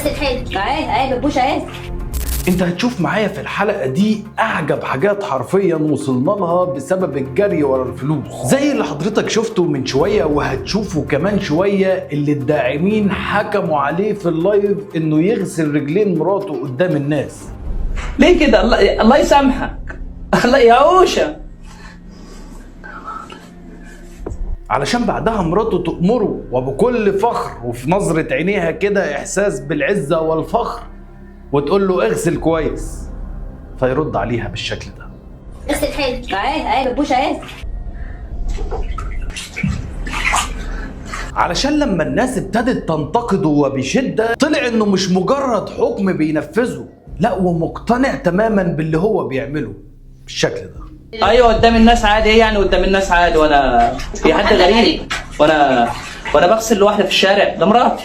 اغسل حالك اهي ببوش اهي. انت هتشوف معايا في الحلقة دي اعجب حاجات حرفيا وصلنا لها بسبب الجري ورا الفلوس، زي اللي حضرتك شفته من شوية وهتشوفه كمان شوية، اللي الداعمين حكموا عليه في اللايف انه يغسل رجلين مراته قدام الناس. ليه كده؟ الله يسامحك. الله يا اوشا. علشان بعدها مراته تأمره وبكل فخر وفي نظرة عينيها كده احساس بالعزة والفخر وتقول له اغسل كويس، فيرد عليها بالشكل ده. اغسل حالك اهي ببوش اهي. علشان لما الناس ابتدت تنتقده وبشدة طلع انه مش مجرد حكم بينفذه، لا ومقتنع تماما باللي هو بيعمله بالشكل ده. ايوه قدام الناس عادي. ايه يعني قدام الناس عادي وانا في حد غريب؟ وانا بغسل لوحدي في الشارع؟ ده مراتي.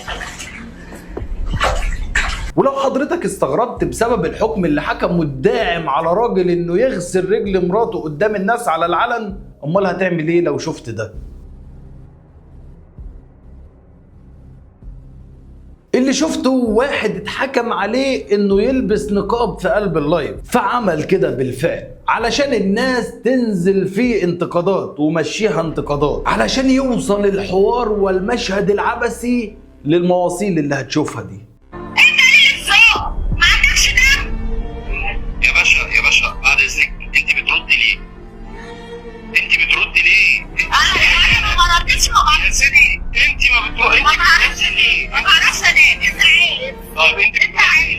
ولو حضرتك استغربت بسبب الحكم اللي حكمه الداعم على راجل انه يغسل رجل مراته قدام الناس على العلن، امال هتعمل ايه لو شفت ده؟ اللي شفته واحد اتحكم عليه انه يلبس نقاب في قلب اللايف، فعمل كده بالفعل علشان الناس تنزل فيه انتقادات ومشيها انتقادات، علشان يوصل الحوار والمشهد العبثي للمواصيل اللي هتشوفها دي. يا باشا بعد اذنك، انت بتردي ليه؟ انا ما ردتش. يا سيدي انت ما بتردي ليه؟ ما بعرفش انام. انت عارف. طب انت عارف.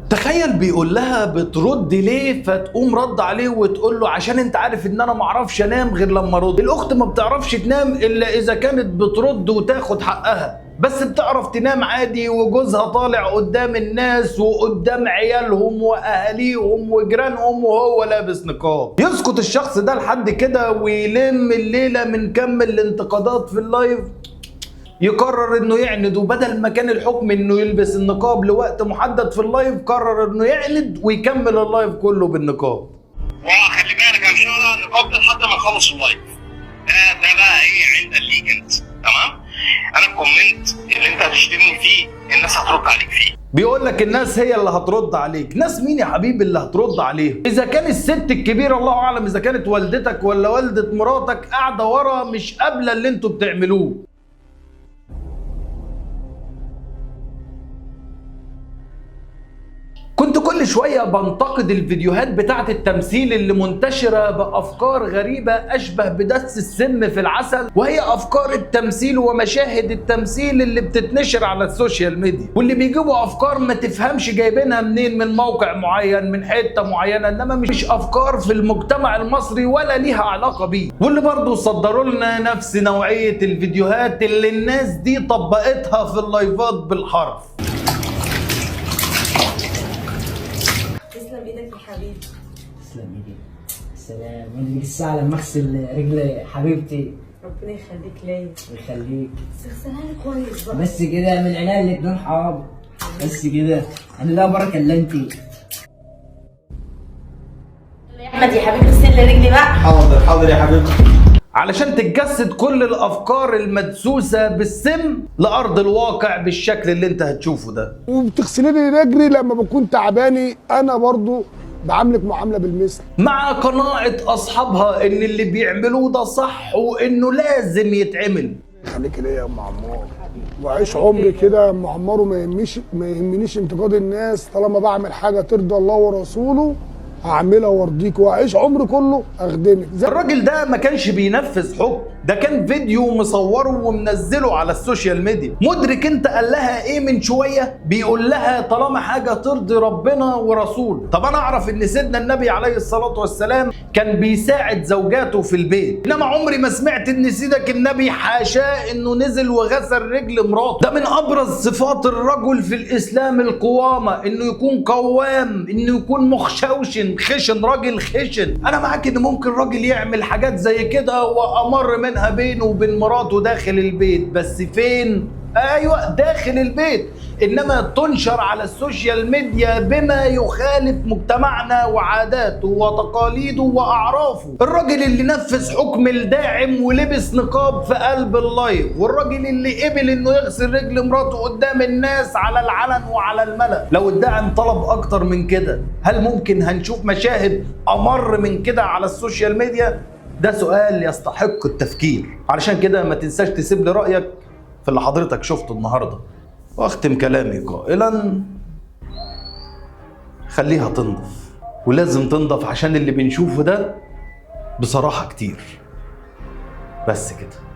تخيل بيقول لها بتردي ليه، فتقوم رد عليه وتقول له عشان انت عارف ان انا ما اعرفش انام غير لما ارد. الاخت ما بتعرفش تنام الا اذا كانت بترد وتاخد حقها، بس بتعرف تنام عادي وجوزها طالع قدام الناس وقدام عيالهم واهاليهم وجيرانهم وهو لابس نقاب. يسكت الشخص ده لحد كده ويلم الليله من كم الانتقادات في اللايف، يقرر انه يعند، وبدل ما كان الحكم انه يلبس النقاب لوقت محدد في اللايف قرر انه يعند ويكمل اللايف كله بالنقاب. خلي بالك يا باشا، النقاب ده لحد ما نخلص اللايف. ده بقى ايه عندا ليك انت، تمام؟ انا الكومنت اللي انت هتشتمني فيه الناس هترد عليك فيه. بيقول لك الناس هي اللي هترد عليك. ناس مين يا حبيبي اللي هترد عليه؟ اذا كان الست الكبيره الله اعلم اذا كانت والدتك ولا والده مراتك قاعده ورا مش قابله اللي انتوا بتعملوه. كنت كل شوية بنتقد الفيديوهات بتاعت التمثيل اللي منتشرة بأفكار غريبة أشبه بدس السم في العسل، وهي أفكار التمثيل ومشاهد التمثيل اللي بتتنشر على السوشيال ميديا، واللي بيجيبوا أفكار ما تفهمش جايبينها منين، من موقع معين من حتة معينة، إنما مش أفكار في المجتمع المصري ولا ليها علاقة بيه، واللي برضو صدروا لنا نفس نوعية الفيديوهات اللي الناس دي طبقتها في اللايفات بالحرف. تسلم ايدك يا حبيبي. تسلم ايدك. سلام. عندك الساعة لما اغسل رجل حبيبتي. ربنا يخليك ليا. ويخليك. بس اغسلها لي كويس بقى. بس كده من عينيا الاتنين حاضر. بس كده انا لا بركة الا انتي. يا احمد يا حبيبي اغسل لي رجلي بقى. حاضر يا حبيبتي. علشان تتجسد كل الافكار المدسوسه بالسم لارض الواقع بالشكل اللي انت هتشوفه ده. وبتغسلي لي رجلي لما بكون تعباني، انا برضو بعاملك معامله بالمثل، مع قناعه اصحابها ان اللي بيعملوه ده صح وانه لازم يتعمل. خليكي ليا يا ام عمار واعيش عمري كده يا ام عمار، وما يهمنيش انتقاد الناس طالما بعمل حاجه ترضى الله ورسوله هعملها وارضيك، واعيش عمري كله اخدمك. الراجل ده ما كانش بينفذ حكم، ده كان فيديو مصوره ومنزله على السوشيال ميديا. مدرك انت قال لها ايه من شويه؟ بيقول لها طالما حاجه ترضي ربنا ورسوله. طب انا اعرف ان سيدنا النبي عليه الصلاه والسلام كان بيساعد زوجاته في البيت، انما عمري ما سمعت ان سيدك النبي حاشاه انه نزل وغسل رجل مراته. ده من ابرز صفات الرجل في الاسلام القوامه، انه يكون قوام، انه يكون مخشوشن خشن، راجل خشن. انا معاك ان ممكن راجل يعمل حاجات زي كده وامر منها بينه وبين مراته داخل البيت، بس فين ايوه داخل البيت، انما تنشر على السوشيال ميديا بما يخالف مجتمعنا وعاداته وتقاليده واعرافه. الراجل اللي نفذ حكم الداعم ولبس نقاب في قلب اللايف، والراجل اللي قبل انه يغسل رجل مراته قدام الناس على العلن وعلى الملأ. لو الداعم طلب اكتر من كده، هل ممكن هنشوف مشاهد امر من كده على السوشيال ميديا؟ ده سؤال يستحق التفكير. علشان كده ما تنساش تسيب لي رأيك في اللي حضرتك شفته النهارده. واختم كلامي قائلا خليها تنضف، ولازم تنضف عشان اللي بنشوفه ده بصراحة كتير. بس كده.